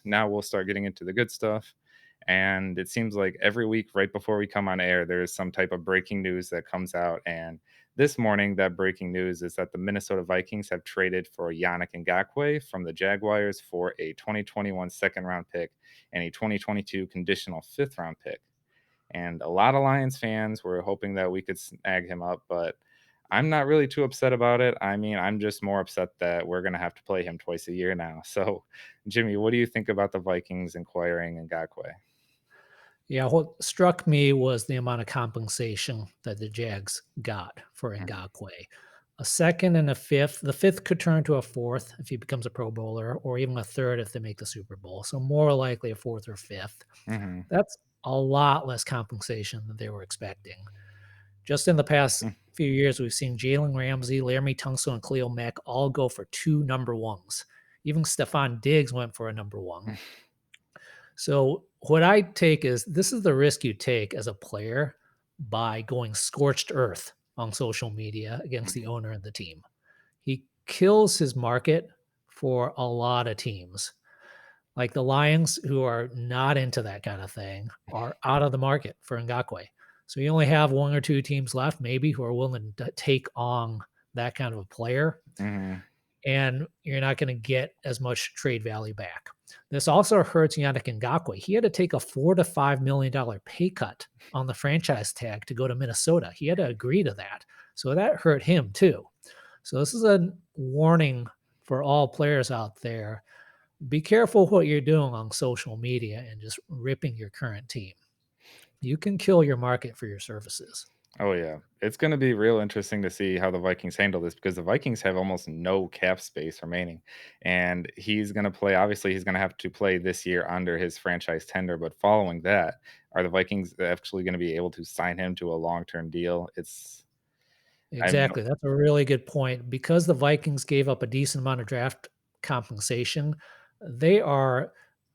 now we'll start getting into the good stuff. And it seems like every week, right before we come on air, there is some type of breaking news that comes out. And this morning, that breaking news is that the Minnesota Vikings have traded for Yannick Ngakoue from the Jaguars for a 2021 second round pick and a 2022 conditional fifth round pick. And a lot of Lions fans were hoping that we could snag him up, but I'm not really too upset about it. I mean, I'm just more upset that we're going to have to play him twice a year now. So, Jimmy, what do you think about the Vikings inquiring Ngakoue? Yeah, what struck me was the amount of compensation that the Jags got for Mhm, Ngakoue. A second and a fifth. The fifth could turn to a fourth if he becomes a Pro Bowler, or even a third if they make the Super Bowl. So more likely a fourth or fifth. mhm, That's a lot less compensation than they were expecting. Just in the past mm, few years, we've seen Jalen Ramsey, Laramie Tunsil, and Khalil Mack all go for two number ones. Even Stephon Diggs went for a number one. mm. So what I take is this is the risk you take as a player by going scorched earth on social media against the owner and the team. He kills his market for a lot of teams. Like the Lions, who are not into that kind of thing, are out of the market for Ngakoue. So you only have one or two teams left, maybe, who are willing to take on that kind of a player, Mhm. and you're not going to get as much trade value back. This also hurts Yannick Ngakoue. He had to take a $4 to $5 million pay cut on the franchise tag to go to Minnesota. He had to agree to that. So that hurt him too. So this is a warning for all players out there. Be careful what you're doing on social media and just ripping your current team. You can kill your market for your services. Oh yeah, it's going to be real interesting to see how the Vikings handle this because the Vikings have almost no cap space remaining, and he's going to play. Obviously, he's going to have to play this year under his franchise tender. But following that, are the Vikings actually going to be able to sign him to a long-term deal? I have no. Exactly. That's a really good point. Because the Vikings gave up a decent amount of draft compensation, they are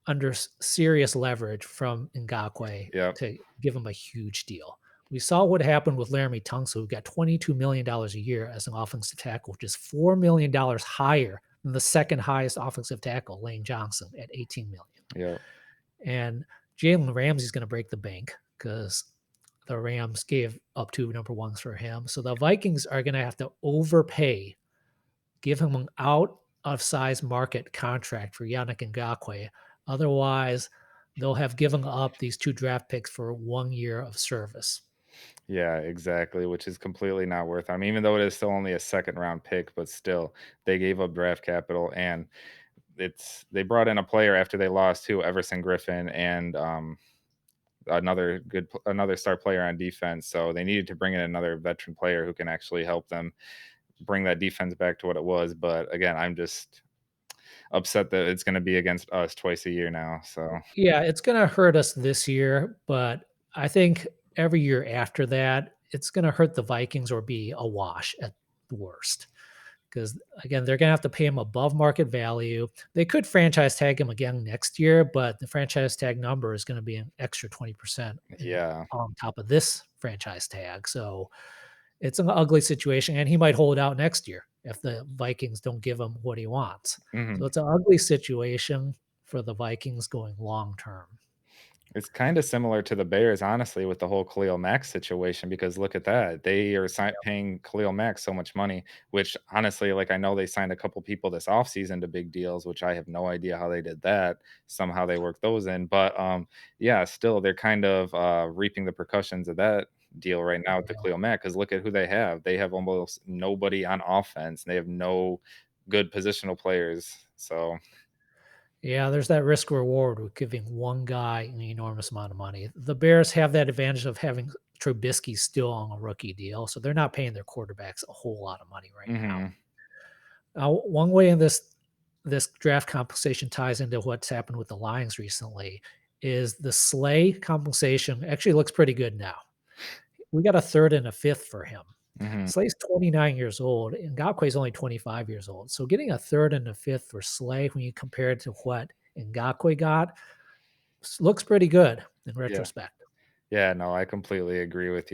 under serious leverage from Ngakoue Yeah, to give him a huge deal. We saw what happened with Laramie Tunsil, who got $22 million a year as an offensive tackle, which is $4 million higher than the second highest offensive tackle, Lane Johnson, at 18 million. yeah, And Jalen Ramsey's going to break the bank because the Rams gave up two number ones for him. So the Vikings are going to have to overpay, give him an out of size market contract for Yannick Ngakoue. Otherwise, they'll have given up these two draft picks for 1 year of service. yeah, exactly. Which is completely not worth. I mean, even though it is still only a second-round pick, but still, they gave up draft capital and they brought in a player after they lost to Everson Griffin and another star player on defense. So they needed to bring in another veteran player who can actually help them bring that defense back to what it was. But again, I'm just upset that it's going to be against us twice a year now. So Yeah, it's going to hurt us this year, but I think every year after that, it's going to hurt the Vikings or be a wash at the worst. Because again, they're going to have to pay him above market value. They could franchise tag him again next year, but the franchise tag number is going to be an extra 20% yeah, on top of this franchise tag. So it's an ugly situation, and he might hold out next year if the Vikings don't give him what he wants. So mhm. it's an ugly situation for the Vikings going long term. It's kind of similar to the Bears, honestly, with the whole Khalil Mack situation. Because look at that, they are paying Khalil Mack so much money. Which honestly, like I know they signed a couple people this offseason to big deals, which I have no idea how they did that. Somehow they worked those in, but yeah, still they're kind of reaping the percussions of that deal right now with the Khalil Mack. Because look at who they have. They have almost nobody on offense. They have no good positional players. So Yeah, there's that risk reward with giving one guy an enormous amount of money. The Bears have that advantage of having Trubisky still on a rookie deal, so they're not paying their quarterbacks a whole lot of money right now. mhm. Now, one way in this draft compensation ties into what's happened with the Lions recently is the Slay compensation actually looks pretty good now. We got a third and a fifth for him. Mhm. Slay's 29 years old, and Ngakwe's only 25 years old. So getting a third and a fifth for Slay when you compare it to what Ngakwe got looks pretty good in Yeah. retrospect. Yeah, no, I completely agree with you.